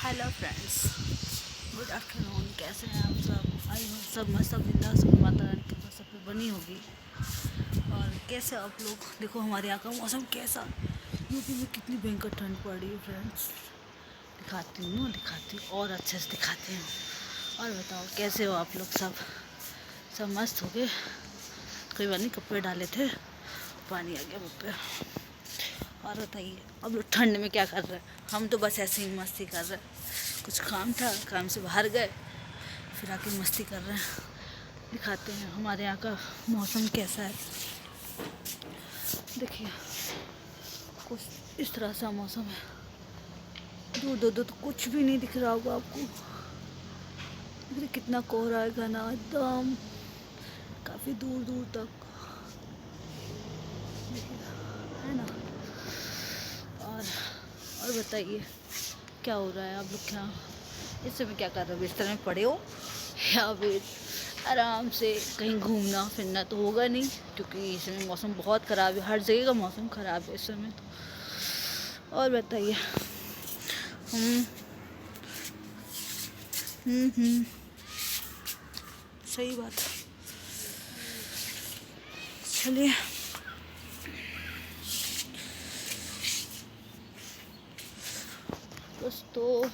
Hello friends, good afternoon. कैसे हैं आप सब? आई हो सब मस्त, सब जिंदा, सब माता रानी की कृपा सब पे बनी होगी। और कैसे आप लोग? देखो हमारे यहाँ का मौसम कैसा, यूपी में कितनी भयंकर ठंड पड़ रही है फ्रेंड्स। दिखाती हूँ और अच्छे से दिखाती हूँ। और बताओ कैसे हो आप लोग? सब मस्त हो गए? कोई बात नहीं, कपड़े डाले थे, पानी आ गया मुँह पे। और बताइए अब लोग ठंड में क्या कर रहे हैं? हम तो बस ऐसे ही मस्ती कर रहे हैं। कुछ काम था, काम से बाहर गए, फिर आके मस्ती कर रहे हैं। दिखाते हैं हमारे यहाँ का मौसम कैसा है। देखिए कुछ इस तरह सा मौसम है। दूर तो कुछ भी नहीं दिख रहा होगा आपको। देखिए कितना कोहरा है, घना एकदम, काफ़ी दूर दूर तक। देखिए है ना। और बताइए क्या हो रहा है? आप लोग क्या इस समय क्या कर रहे हो? बिस्तर में पड़े हो या फिर आराम से कहीं घूमना फिरना तो होगा नहीं, क्योंकि इस समय मौसम बहुत ख़राब है। हर जगह का मौसम ख़राब है इस समय तो। और बताइए। हम्म हम्म, सही बात। चलिए दोस्तों,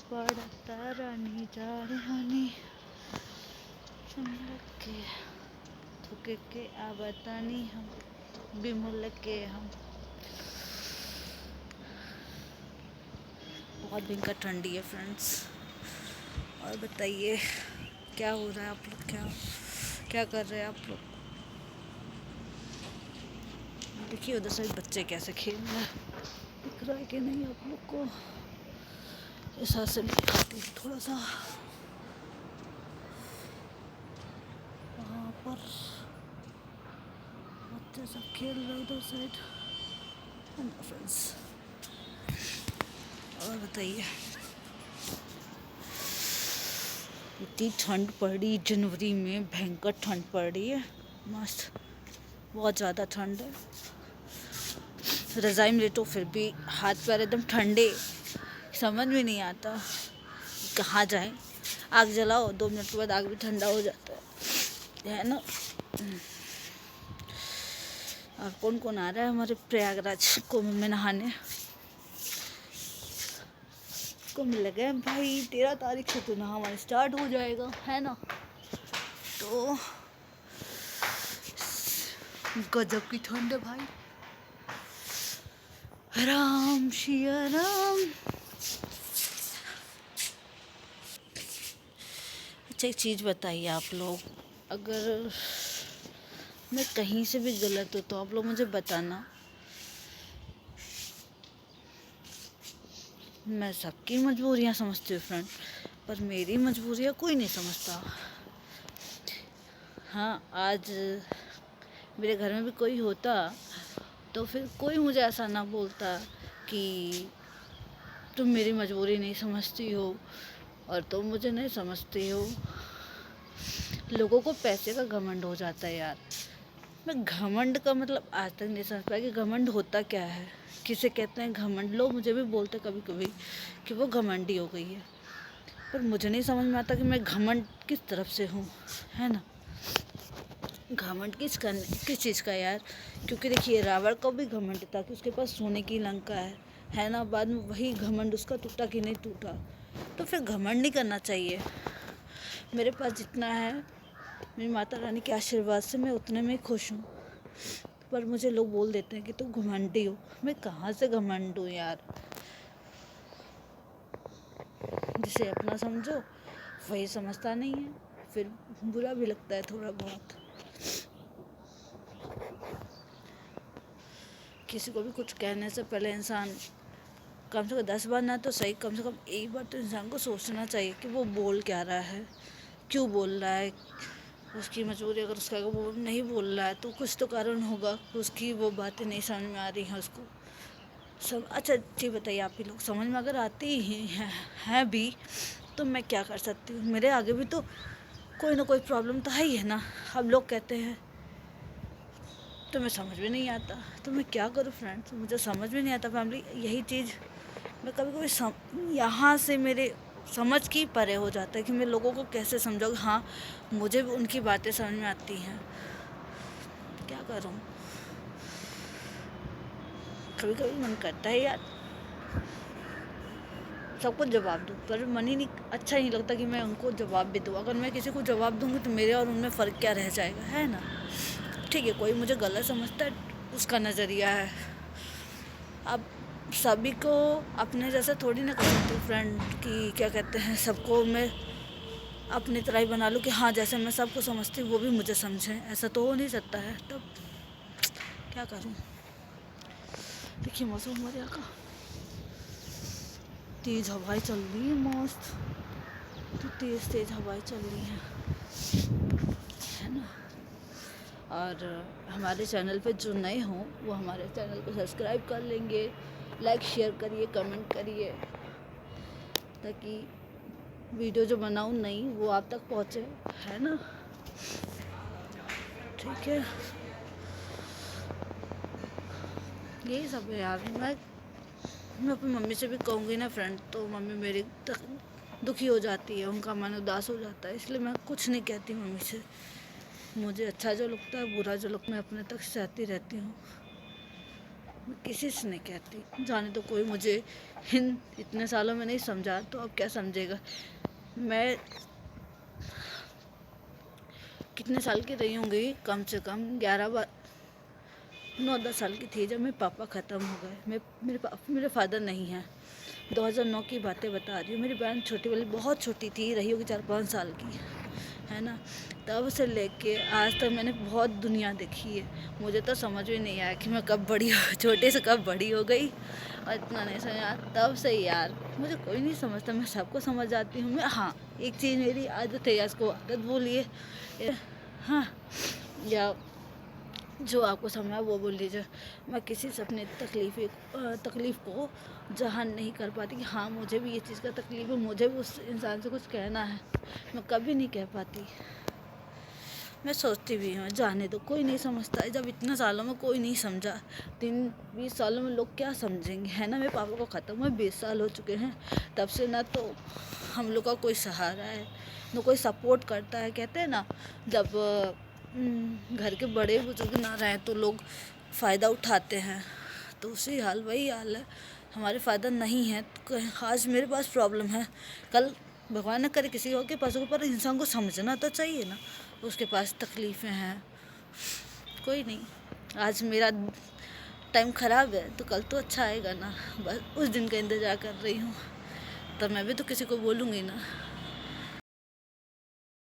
पड़ता रानी जा रानी के थुके के आबतानी हम बिमुल के हम। बहुत भयंकर ठंडी है फ्रेंड्स। और बताइए क्या हो रहा है? आप लोग क्या कर रहे हैं आप लोग? देखिए उधर से बच्चे कैसे खेल रहे हैं, दिख रहा है कि नहीं आप लोग को? इस हाथ से दिखाती हूँ थोड़ा सा। वहाँ पर बच्चे सब खेल रहे उधर साइड फ्रेंड्स। और बताइए इतनी ठंड पड़ रही, जनवरी में भयंकर ठंड पड़ रही है। मस्त, बहुत ज़्यादा ठंड है। रज़ाई में लेटो फिर भी हाथ पैर एकदम ठंडे, समझ में नहीं आता कहाँ जाएं। आग जलाओ, 2 मिनट के बाद आग भी ठंडा हो जाता है ना। और कौन कौन आ रहा है हमारे प्रयागराज कुंभ में नहाने? कुंभ लगे भाई, 13 तारीख से तो नहाना स्टार्ट हो जाएगा, है ना। तो गजब की ठंड है भाई। राम शिया राम। अच्छा एक चीज़ बताइए आप लोग, अगर मैं कहीं से भी गलत हो तो आप लोग मुझे बताना। मैं सबकी मजबूरियाँ समझती हूँ फ्रेंड, पर मेरी मजबूरियाँ कोई नहीं समझता। हाँ, आज मेरे घर में भी कोई होता तो फिर कोई मुझे ऐसा ना बोलता कि तुम मेरी मजबूरी नहीं समझती हो और तुम मुझे नहीं समझती हो। लोगों को पैसे का घमंड हो जाता है यार। मैं घमंड का मतलब आज तक नहीं समझ पाया कि घमंड होता क्या है, किसे कहते हैं घमंड। लोग मुझे भी बोलते कभी कभी कि वो घमंडी हो गई है, पर मुझे नहीं समझ में आता कि मैं घमंड किस तरफ से हूँ, है ना। घमंड किस चीज़ का यार? क्योंकि देखिए रावण को भी घमंड था कि उसके पास सोने की लंका है ना। बाद में वही घमंड उसका टूटा कि नहीं टूटा। तो फिर घमंड नहीं करना चाहिए। मेरे पास जितना है, मेरी माता रानी के आशीर्वाद से मैं उतने में खुश हूँ। पर मुझे लोग बोल देते हैं कि तू घमंडी हो। मैं कहाँ से घमंड हूँ यार? जिसे अपना समझो वही समझता नहीं है, फिर बुरा भी लगता है थोड़ा बहुत। किसी को भी कुछ कहने से पहले इंसान कम से कम 10 बार ना तो सही, कम से कम एक बार तो इंसान को सोचना चाहिए कि वो बोल क्या रहा है, क्यों बोल रहा है। उसकी मजबूरी, अगर उसका वो नहीं बोल रहा है तो कुछ तो कारण होगा, उसकी वो बातें नहीं समझ में आ रही हैं उसको सब। अच्छा जी बताइए, आप ही लोग समझ में अगर आती ही हैं भी तो मैं क्या कर सकती हूँ? मेरे आगे भी तो कोई ना कोई प्रॉब्लम तो है ही है ना। अब लोग कहते हैं تو میں سمجھ میں نہیں آتا، تو میں کیا کروں فرینڈس، مجھے سمجھ میں نہیں آتا فیملی، یہی چیز میں کبھی کبھی یہاں سے میرے سمجھ کی پرے ہو جاتا ہے کہ میں لوگوں کو کیسے سمجھاؤں. ہاں مجھے بھی ان کی باتیں سمجھ میں آتی ہیں، کیا کروں. کبھی کبھی من کرتا ہے یار سب کو جواب دوں، پر من ہی نہیں، اچھا نہیں لگتا کہ میں ان کو جواب بھی دوں. اگر میں کسی کو جواب دوں گی تو میرے اور ان میں فرق کیا رہ جائے گا، ہے نا. ٹھیک ہے، کوئی مجھے غلط سمجھتا ہے، اس کا نظریہ ہے. اب سبھی کو اپنے جیسا تھوڑی نہ کر سکتی ہوں فرینڈ کی، کیا کہتے ہیں، سب کو میں اپنی طرح ہی بنا لوں کہ ہاں جیسے میں سب کو سمجھتی ہوں وہ بھی مجھے سمجھیں. ایسا تو ہو نہیں سکتا ہے. تب کیا کروں. دیکھیے موسم ہمارے یہاں کا تیز ہوائیں چل رہی ہیں، مست تو تیز تیز ہوائیں چل رہی ہیں، ہے نا. اور ہمارے چینل پہ جو نئے ہوں وہ ہمارے چینل کو سبسکرائب کر لیں گے، لائک شیئر کریے، کمنٹ کریے، تاکہ ویڈیو جو بناؤں نئی وہ آپ تک پہنچے، ہے نا. ٹھیک ہے، یہی سب ہے یار. میں اپنی ممی سے بھی کہوں گی نا فرینڈ تو ممی میری دکھی ہو جاتی ہے، ان کا من اداس ہو جاتا ہے. اس لیے میں کچھ نہیں کہتی ممی سے. مجھے اچھا جو لگتا ہے، برا جو لگتا ہے، میں اپنے تک سہتی رہتی ہوں، میں کسی سے نہیں کہتی. جانے تو کوئی مجھے اتنے سالوں میں نہیں سمجھا تو اب کیا سمجھے گا. میں کتنے سال کی رہی ہوں گی، کم سے کم 9-10 سال کی تھی جب میرے پاپا ختم ہو گئے. میرے فادر نہیں ہیں. 2009 کی باتیں بتا رہی ہوں. میری بہن چھوٹی والی بہت چھوٹی تھی، رہی ہوگی 4-5 سال کی، ہے نا. تب سے لے کے آج تک میں نے بہت دنیا دیکھی ہے. مجھے تو سمجھ میں نہیں آیا کہ میں کب بڑی چھوٹے سے کب بڑی ہو گئی، اور اتنا نہیں سمجھا. تب سے یار مجھے کوئی نہیں سمجھتا، میں سب کو سمجھ جاتی ہوں. ہاں ایک چیز میری عادت ہے، یا اس کو عادت بولیے، ہاں، یا جو آپ کو سمجھا وہ بول لیجیے. میں کسی سے اپنی تکلیف کو ظاہر نہیں کر پاتی کہ ہاں مجھے بھی یہ چیز کا تکلیف ہے، مجھے بھی اس انسان سے کچھ کہنا ہے. میں کبھی نہیں کہہ پاتی. میں سوچتی بھی ہوں جانے دو، کوئی نہیں سمجھتا ہے. جب اتنے سالوں میں کوئی نہیں سمجھا، 20 سالوں میں لوگ کیا سمجھیں گے، ہے نا. میرے پاپا کو ختم ہوئے 20 سال ہو چکے ہیں. تب سے نہ تو ہم لوگ کا کوئی سہارا ہے، نہ کوئی سپورٹ کرتا ہے. کہتے ہیں نا جب گھر کے بڑے بزرگ نہ رہیں تو لوگ فائدہ اٹھاتے ہیں، تو وہی حال ہے. ہمارے فائدہ نہیں ہے. آج میرے پاس پرابلم ہے، کل بھگوان نہ کرے کسی اور کے پاس ہو، پر انسان کو سمجھنا تو چاہیے نا. اس کے پاس تکلیفیں ہیں، کوئی نہیں. آج میرا ٹائم خراب ہے تو کل تو اچھا آئے گا نا. بس اس دن کا انتظار کر رہی ہوں. تب میں بھی تو کسی کو بولوں گی نا.